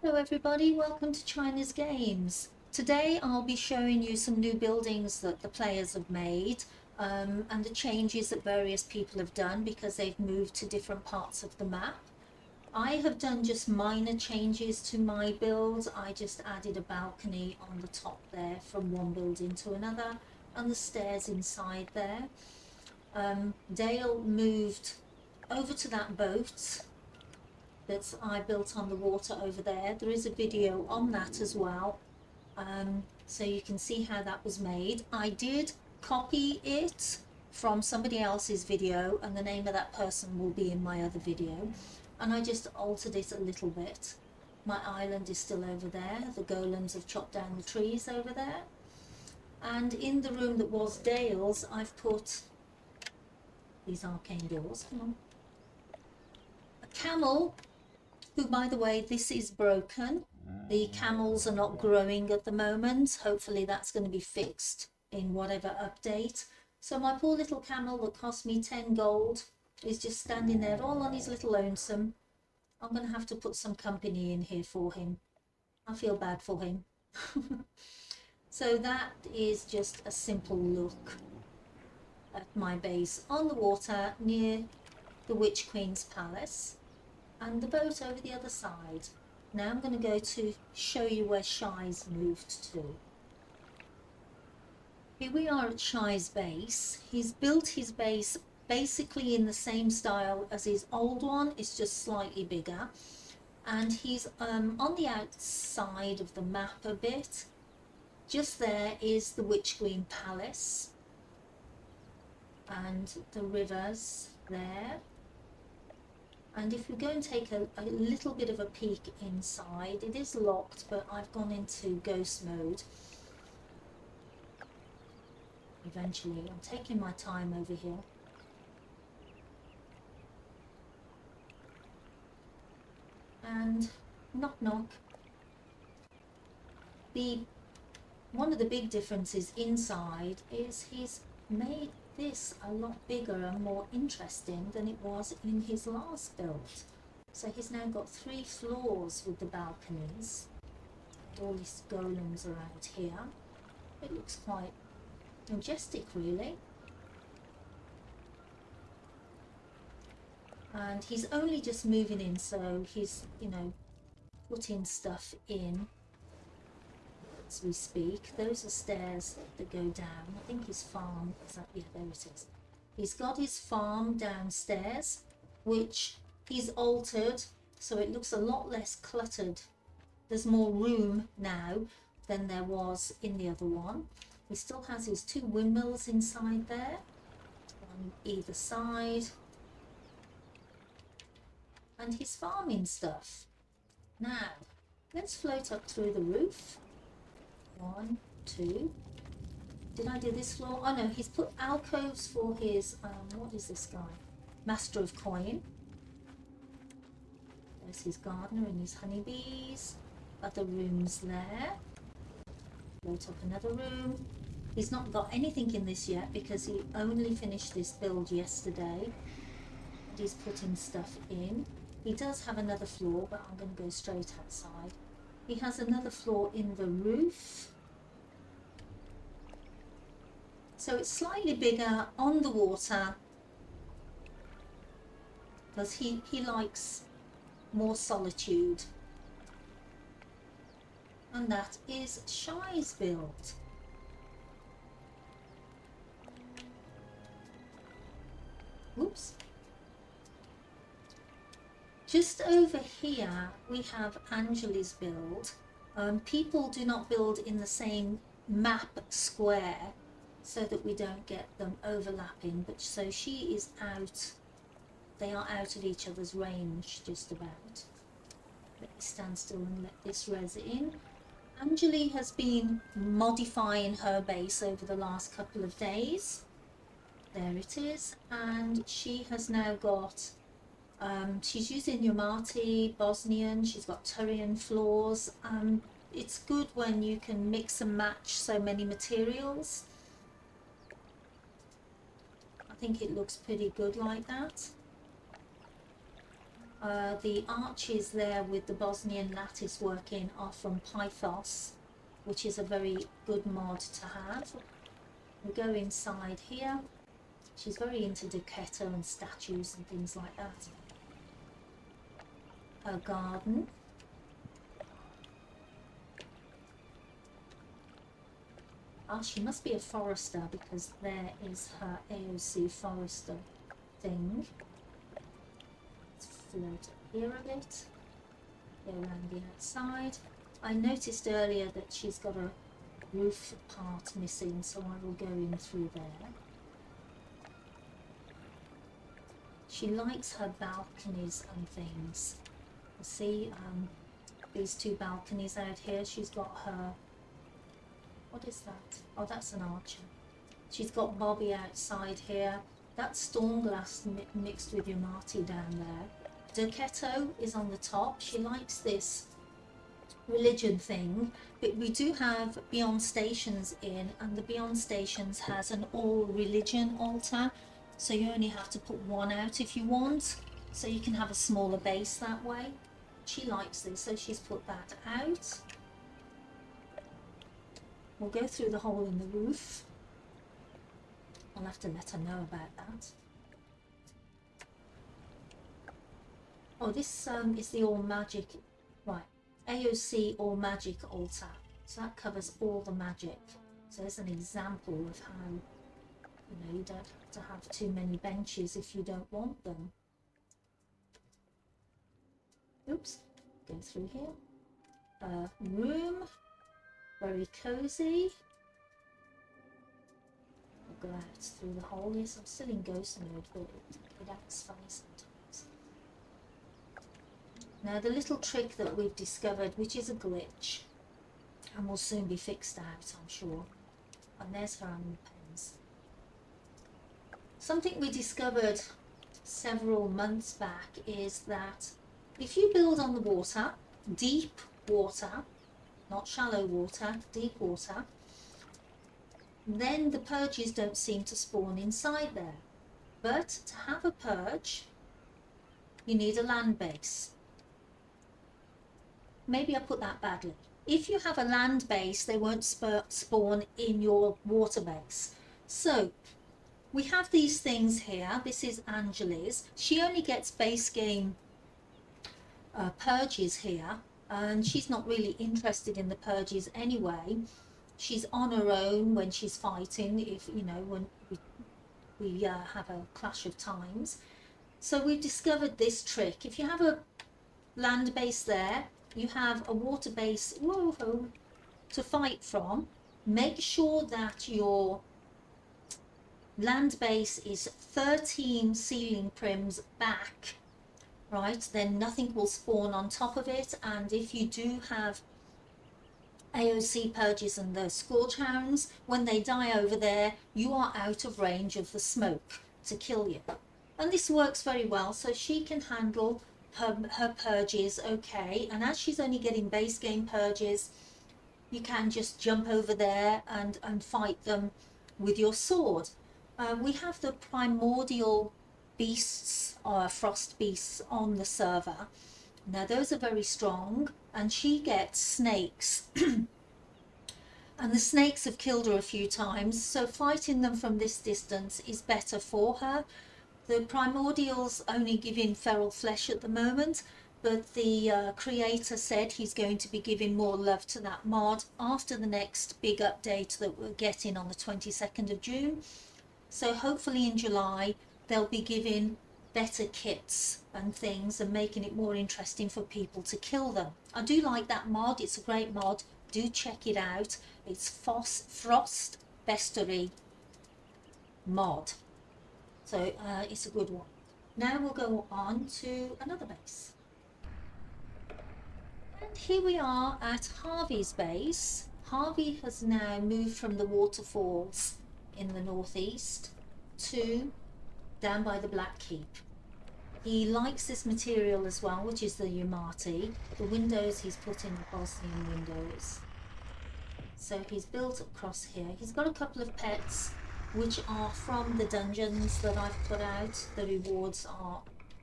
Hello everybody, welcome to China's Games. Today I'll be showing you some new buildings that the players have made and the changes that various people have done because they've moved to different parts of the map. I have done just minor changes to my build. I just added a balcony on the top there from one building to another and the stairs inside there. Dale moved over to that boat that I built on the water over there. There is a video on that as well, so you can see how that was made. I did copy it from somebody else's video and the name of that person will be in my other video, and I just altered it a little bit. My island is still over there, the golems have chopped down the trees over there, and in the room that was Dale's I've put these arcane doors. Come on. A camel, who, by the way, this is broken. The camels are not growing at the moment. Hopefully that's going to be fixed in whatever update. So my poor little camel that cost me 10 gold is just standing there all on his little lonesome. I'm going to have to put some company in here for him. I feel bad for him. So that is just a simple look at my base on the water near the Witch Queen's palace. And the boat over the other side. Now I'm going to go to show you where Shy's moved to. Here we are at Shy's base. He's built his base basically in the same style as his old one. It's just slightly bigger. And he's on the outside of the map a bit. Just there is the Witch Queen Palace. And the rivers there. And if we go and take a little bit of a peek inside, it is locked, but I've gone into ghost mode. Eventually, I'm taking my time over here. And knock knock. One of the big differences inside is he's made this a lot bigger and more interesting than it was in his last build. So he's now got 3 floors with the balconies. All these golems around here. It looks quite majestic, really. And he's only just moving in, so he's, putting stuff in as we speak. Those are stairs that go down. I think his farm is that, yeah, there it is. He's got his farm downstairs, which he's altered so it looks a lot less cluttered. There's more room now than there was in the other one. He still has his 2 windmills inside there on either side, and his farming stuff. Now let's float up through the roof. 1, 2. Did I do this floor? Oh no, he's put alcoves for his, what is this guy? Master of Coin. There's his gardener and his honeybees. Other rooms there. Float up another room. He's not got anything in this yet because he only finished this build yesterday. And he's putting stuff in. He does have another floor, but I'm going to go straight outside. He has another floor in the roof. So it's slightly bigger on the water because he likes more solitude. And that is Shy's build. Oops. Just over here we have Angeli's build. People do not build in the same map square so that we don't get them overlapping, but so she is out, they are out of each other's range just about. Let me stand still and let this res in. Angeli has been modifying her base over the last couple of days. There it is, and she has now got she's using Yamati, Bosnian, she's got Turian floors. It's good when you can mix and match so many materials. I think it looks pretty good like that. The arches there with the Bosnian lattice working are from Pythos, which is a very good mod to have. We go inside here. She's very into Duchetto and statues and things like that. Her garden. Ah, she must be a forester because there is her AOC forester thing. Let's float here a bit. Go around the outside. I noticed earlier that she's got a roof part missing, so I will go in through there. She likes her balconies and things. You see these two balconies out here. She's got her... What is that? Oh, that's an archer. She's got Bobby outside here. That's storm glass mixed with Yamati down there. Duchetto is on the top. She likes this religion thing, but we do have Beyond Stations in, and the Beyond Stations has an all religion altar, so you only have to put one out if you want, so you can have a smaller base that way. She likes this, so she's put that out. We'll go through the hole in the roof. I'll have to let her know about that. Oh, this is the all magic, right, AOC all magic altar. So that covers all the magic. So there's an example of how, you know, you don't have to have too many benches if you don't want them. Oops, go through here. Room. Very cozy. I'll go out through the hole. Yes, I'm still in ghost mode, but it acts funny sometimes. Now the little trick that we've discovered, which is a glitch, and will soon be fixed out, I'm sure. And there's her animal pens. Something we discovered several months back is that if you build on the water, deep water, not shallow water, deep water, then the purges don't seem to spawn inside there. But to have a purge, you need a land base. Maybe I put that badly. If you have a land base, they won't spawn in your water base. So we have these things here. This is Angela's. She only gets base game purges here. And she's not really interested in the purges anyway. She's on her own when she's fighting, if you know, when we have a clash of times. So we've discovered this trick. If you have a land base there, you have a water base to fight from. Make sure that your land base is 13 ceiling prims back. Right, then nothing will spawn on top of it, and if you do have AOC purges and the Scourge Hounds, when they die over there, you are out of range of the smoke to kill you. And this works very well, so she can handle her purges okay, and as she's only getting base game purges, you can just jump over there and fight them with your sword. We have the primordial beasts or frost beasts on the server. Now those are very strong, and she gets snakes and the snakes have killed her a few times, so fighting them from this distance is better for her. The primordials only give in feral flesh at the moment, but the creator said he's going to be giving more love to that mod after the next big update that we're getting on the 22nd of June. So hopefully in July they'll be giving better kits and things and making it more interesting for people to kill them. I do like that mod, it's a great mod, do check it out. It's Frost Bestiary mod, so it's a good one. Now we'll go on to another base. And here we are at Harvey's base. Harvey has now moved from the waterfalls in the northeast to down by the Black Keep. He likes this material as well, which is the Yamati. The windows he's put in the Bosnian windows. So he's built across here. He's got a couple of pets which are from the dungeons that I've put out. The rewards are,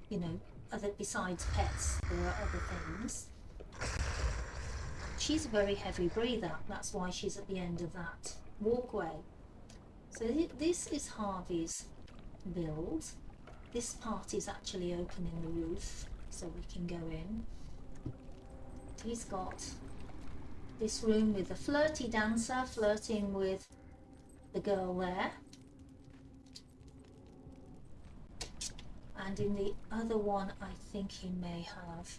you know, other, besides pets, there are other things. She's a very heavy breather. That's why she's at the end of that walkway. So this is Harvey's build. This part is actually open in the roof, so we can go in. He's got this room with a flirty dancer flirting with the girl there. And in the other one, I think he may have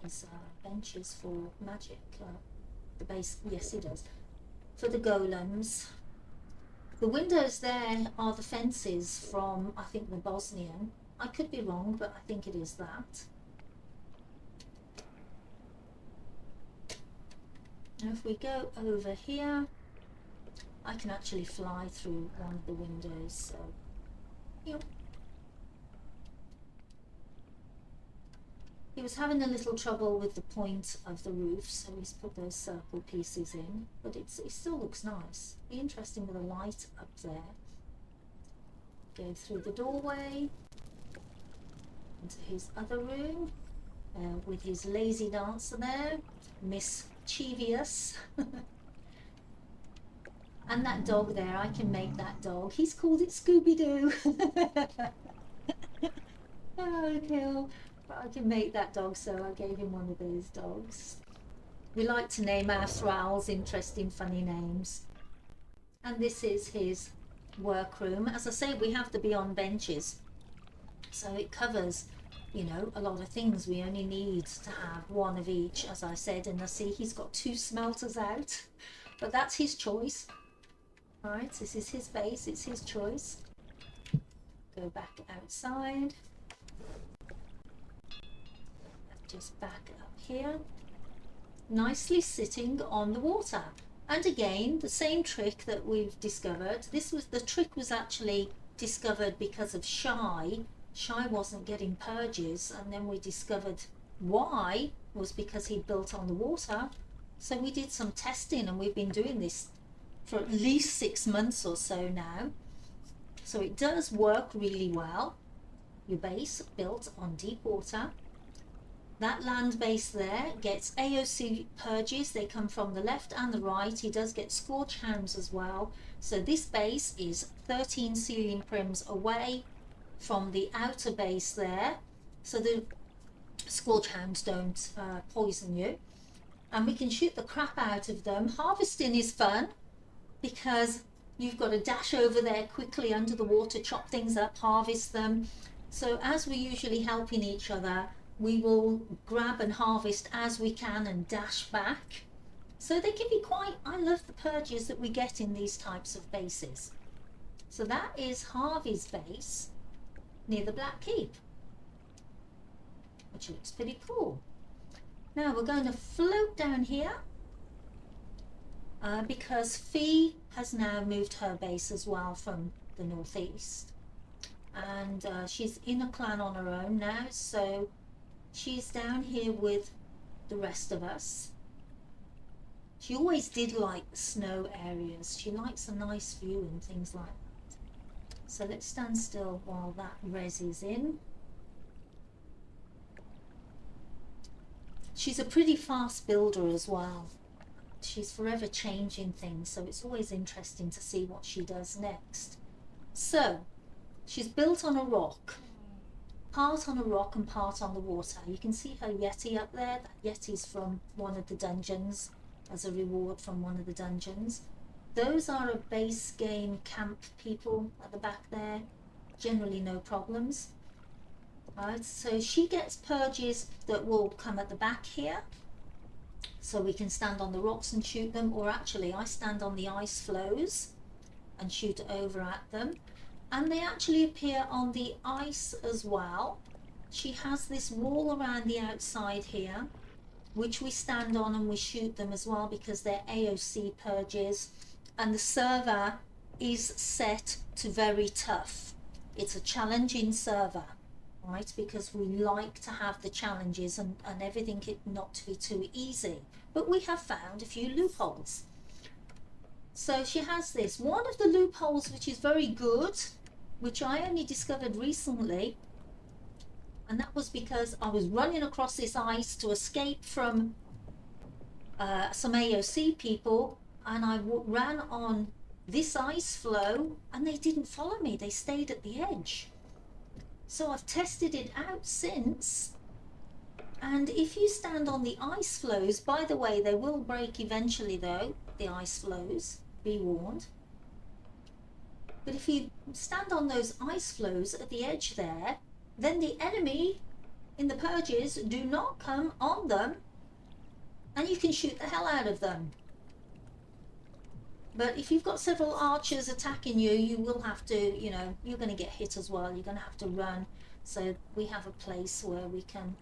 his benches for magic. The base, yes, he does. For the golems. The windows there are the fences from, I think, the Bosnian. I could be wrong, but I think it is that. Now if we go over here, I can actually fly through one of the windows, so, yep. He was having a little trouble with the point of the roof, so he's put those circle pieces in, but it still looks nice. Be interesting with a light up there. Go through the doorway into his other room with his lazy dancer there, mischievous. And that dog there, I can make that dog. He's called it Scooby-Doo. Oh, cool. But I can make that dog, so I gave him one of those dogs. We like to name our thralls interesting, funny names. And this is his workroom. As I say, we have the beyond benches, so it covers, you know, a lot of things. We only need to have one of each, as I said. And I see he's got 2 smelters out, but that's his choice. All right, this is his base, it's his choice. Go back outside. Just back up here, nicely sitting on the water. And again, the same trick that we've discovered. The trick was actually discovered because of Shy. Shy wasn't getting purges, and then we discovered why was because he built on the water. So we did some testing, and we've been doing this for at least 6 months or so now. So it does work really well. Your base built on deep water. That land base there gets AOC purges. They come from the left and the right. He does get Scorch Hounds as well. So this base is 13 ceiling prims away from the outer base there. So the Scorch Hounds don't poison you. And we can shoot the crap out of them. Harvesting is fun because you've got to dash over there quickly under the water, chop things up, harvest them. So as we're usually helping each other, we will grab and harvest as we can and dash back. So they can be quite, I love the purges that we get in these types of bases. So that is Harvey's base near the Black Keep, which looks pretty cool. Now we're going to float down here because Fee has now moved her base as well from the northeast. And she's in a clan on her own now, so she's down here with the rest of us. She always did like the snow areas. She likes a nice view and things like that. So let's stand still while that res is in. She's a pretty fast builder as well. She's forever changing things, so it's always interesting to see what she does next. So she's built on a rock. Part on a rock and part on the water. You can see her Yeti up there. That Yeti's from one of the dungeons, as a reward from one of the dungeons. Those are a base game camp people at the back there. Generally no problems. Right, so she gets purges that will come at the back here. So we can stand on the rocks and shoot them, or actually I stand on the ice floes and shoot over at them. And they actually appear on the ice as well. She has this wall around the outside here, which we stand on and we shoot them as well because they're AOC purges. And the server is set to very tough. It's a challenging server, right? Because we like to have the challenges and everything not to be too easy. But we have found a few loopholes. So she has this. One of the loopholes which is very good, which I only discovered recently, And that was because I was running across this ice to escape from some AOC people, and I ran on this ice flow, and they didn't follow me. They stayed at the edge. So I've tested it out since, and if you stand on the ice flows, by the way, they will break eventually though, the ice flows, be warned. But if you stand on those ice flows at the edge there, then the enemy in the purges do not come on them, and you can shoot the hell out of them. But if you've got several archers attacking you, you will have to, you know, you're going to get hit as well. You're going to have to run. So we have a place where we can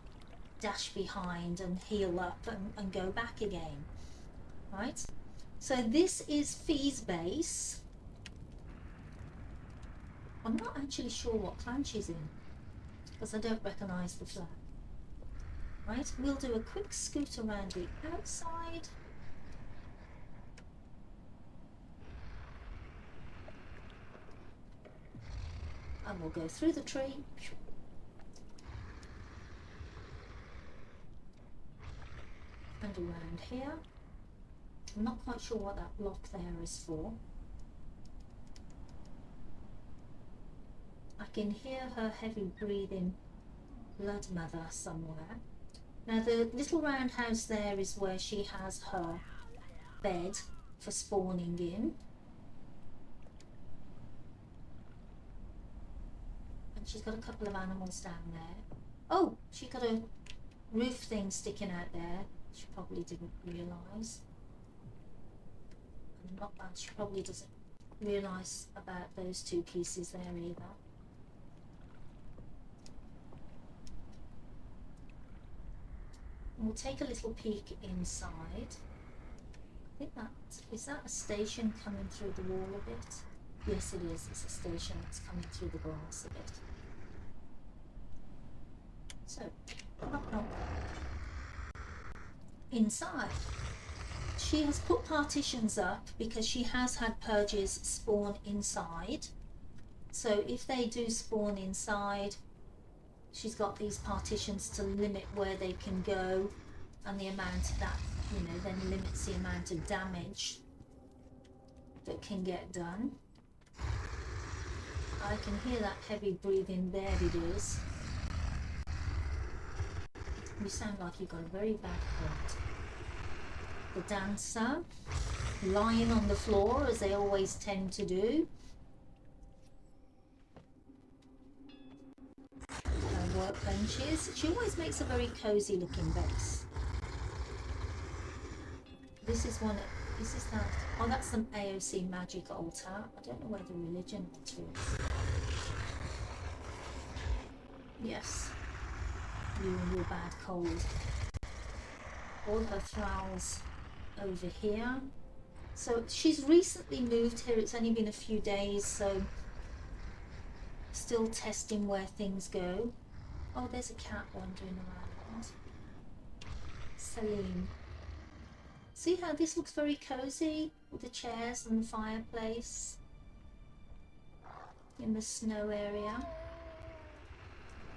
dash behind and heal up and go back again. Right? So this is Fee's base. I'm not actually sure what clan she's in, because I don't recognise the flag. Right? We'll do a quick scoot around the outside. And we'll go through the tree. And around here. I'm not quite sure what that block there is for. I can hear her heavy breathing blood mother somewhere. Now the little round house there is where she has her bed for spawning in. And she's got a couple of animals down there. Oh, she got a roof thing sticking out there. She probably didn't realise. Not bad, she probably doesn't realise about those two pieces there either. We'll take a little peek inside. I think is that a station coming through the wall a bit? Yes, it is. It's a station that's coming through the glass a bit. So, knock knock. Inside. She has put partitions up because she has had purges spawn inside. So if they do spawn inside, she's got these partitions to limit where they can go, and the amount that, you know, then limits the amount of damage that can get done. I can hear that heavy breathing. There it is. You sound like you've got a very bad cold. The dancer lying on the floor, as they always tend to do. Her workbenches. She always makes a very cozy looking base. This is one. Is this that? Oh, that's some AOC magic altar. I don't know where the religion altar is. Yes. You and your bad cold. All her thralls over here. So she's recently moved here. It's only been a few days, so still testing where things go. Oh, there's a cat wandering around. Celine. See how this looks very cozy with the chairs and the fireplace in the snow area.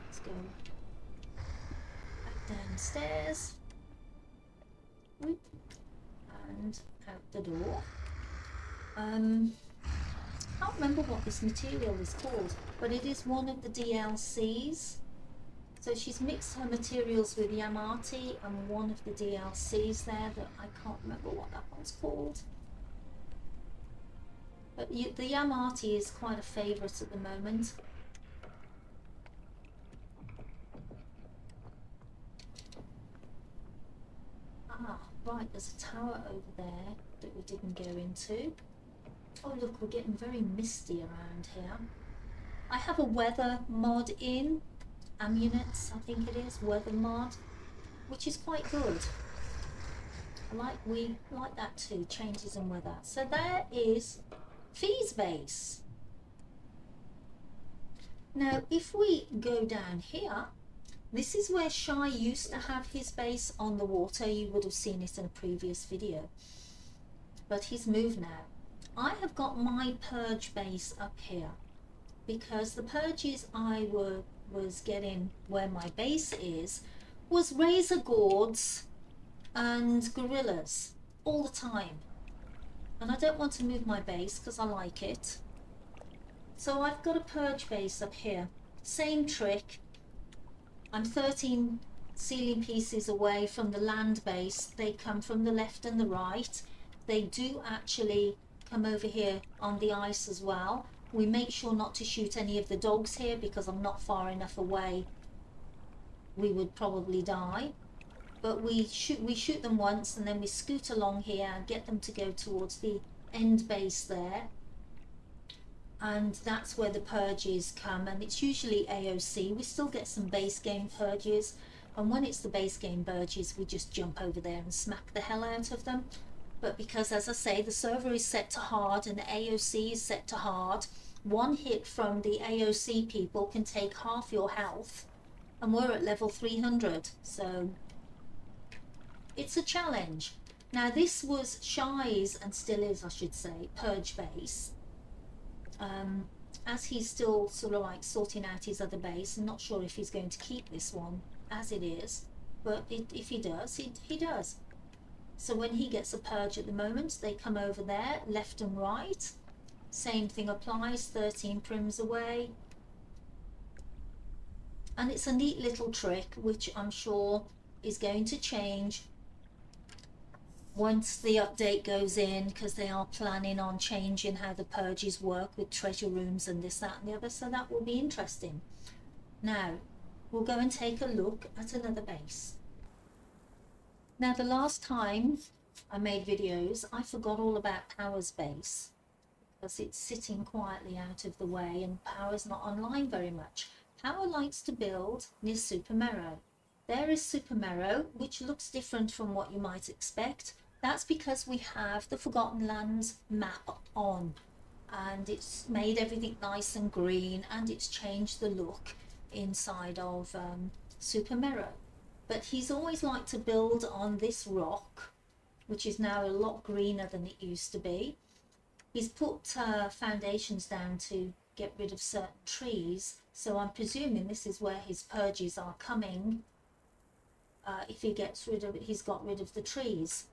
Let's go back downstairs. Whoop. And out the door. I can't remember what this material is called, but it is one of the DLCs. So she's mixed her materials with Yamati and one of the DLCs there that I can't remember what that one's called. But the Yamati is quite a favourite at the moment. Ah, right, there's a tower over there that we didn't go into. Oh look, we're getting very misty around here. I have a weather mod in, Amunets I think it is, weather mod, which is quite good. We like that too, changes in weather. So there is Fee's base. Now if we go down here, this is where Shy used to have his base on the water. You would have seen it in a previous video. But he's moved now. I have got my purge base up here because the purges I were was getting where my base is was razor gourds and gorillas all the time. And I don't want to move my base because I like it. So I've got a purge base up here. Same trick. I'm 13 ceiling pieces away from the land base. They come from the left and the right. They do actually come over here on the ice as well. We make sure not to shoot any of the dogs here because I'm not far enough away. We would probably die. But we shoot them once and then we scoot along here and get them to go towards the end base there. And that's where the purges come, and it's usually AOC. We still get some base game purges, and when it's the base game purges we just jump over there and smack the hell out of them. But because, as I say, the server is set to hard and the AOC is set to hard, one hit from the AOC people can take half your health, and we're at level 300, so it's a challenge. Now this was Shy's, and still is I should say, purge base. As he's still sort of like sorting out his other base, I'm not sure if he's going to keep this one as it is, but if he does, he does. So when he gets a purge at the moment, they come over there, left and right. Same thing applies, 13 prims away. And it's a neat little trick, which I'm sure is going to change once the update goes in, because they are planning on changing how the purges work with treasure rooms and this, that and the other, so that will be interesting. Now we'll go and take a look at another base. Now the last time I made videos I forgot all about Power's base because it's sitting quietly out of the way and Power's not online very much. Power likes to build near Super Merrow. There is Super Merrow, which looks different from what you might expect. That's because we have the Forgotten Lands map on, and it's made everything nice and green, and it's changed the look inside of Super Merrow. But he's always liked to build on this rock, which is now a lot greener than it used to be. He's put foundations down to get rid of certain trees, so I'm presuming this is where his purges are coming. If he gets rid of it, he's got rid of the trees.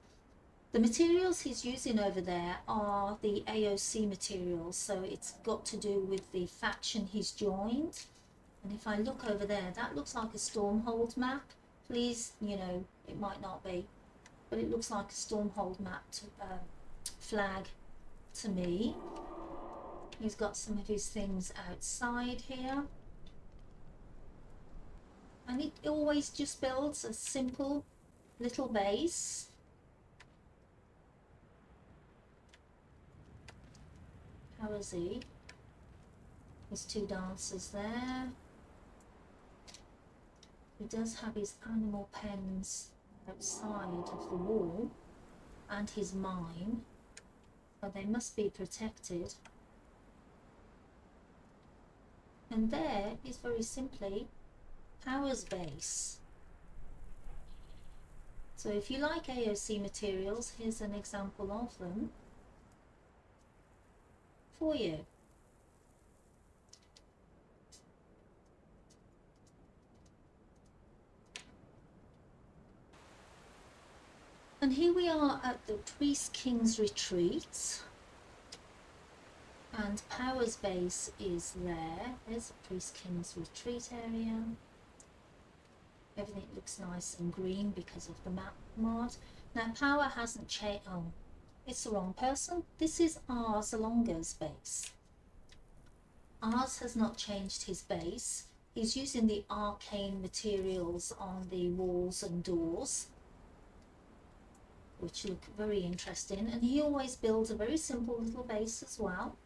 The materials he's using over there are the AOC materials, so it's got to do with the faction he's joined. And if I look over there, that looks like a Stormhold map. Please, you know, it might not be, but it looks like a Stormhold map flag to me. He's got some of his things outside here. And he always just builds a simple little base. How is he? His two dancers there. He does have his animal pens outside of the wall and his mine, but they must be protected. And there is very simply Power's base. So if you like AOC materials, here's an example of them for you. And here we are at the Priest King's Retreat, and Power's base is there. There's the Priest King's Retreat area. Everything looks nice and green because of the map mod. Now Power hasn't changed. Oh, it's the wrong person. This is Ars Alonga's base. Ars has not changed his base. He's using the arcane materials on the walls and doors, which look very interesting, and he always builds a very simple little base as well.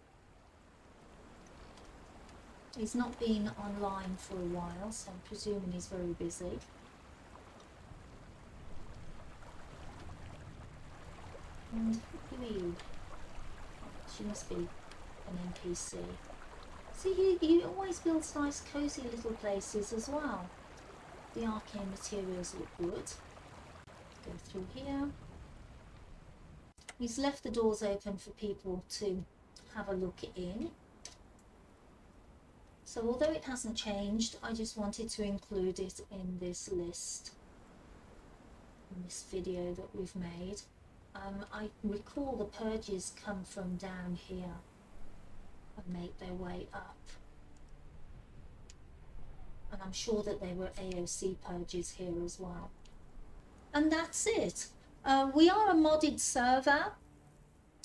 He's not been online for a while, so I'm presuming he's very busy. And who are you? She must be an NPC. See, he always builds nice cozy little places as well. The arcane materials look good. Go through here. He's left the doors open for people to have a look in. So although it hasn't changed, I just wanted to include it in this list, in this video that we've made. I recall the purges come from down here and make their way up. And I'm sure that there were AOC purges here as well. And that's it. We are a modded server,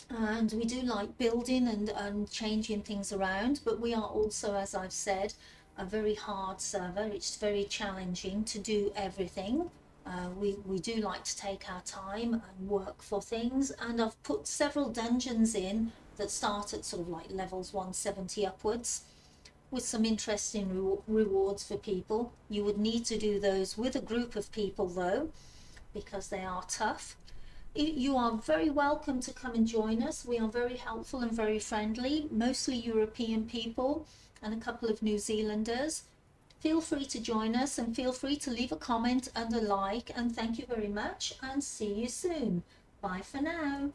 and we do like building and changing things around, but we are also, as I've said, a very hard server. It's very challenging to do everything. We do like to take our time and work for things, and I've put several dungeons in that start at sort of like levels 170 upwards, with some interesting rewards for people. You would need to do those with a group of people though, because they are tough. You are very welcome to come and join us. We are very helpful and very friendly, mostly European people and a couple of New Zealanders. Feel free to join us and feel free to leave a comment and a like, and thank you very much and see you soon. Bye for now.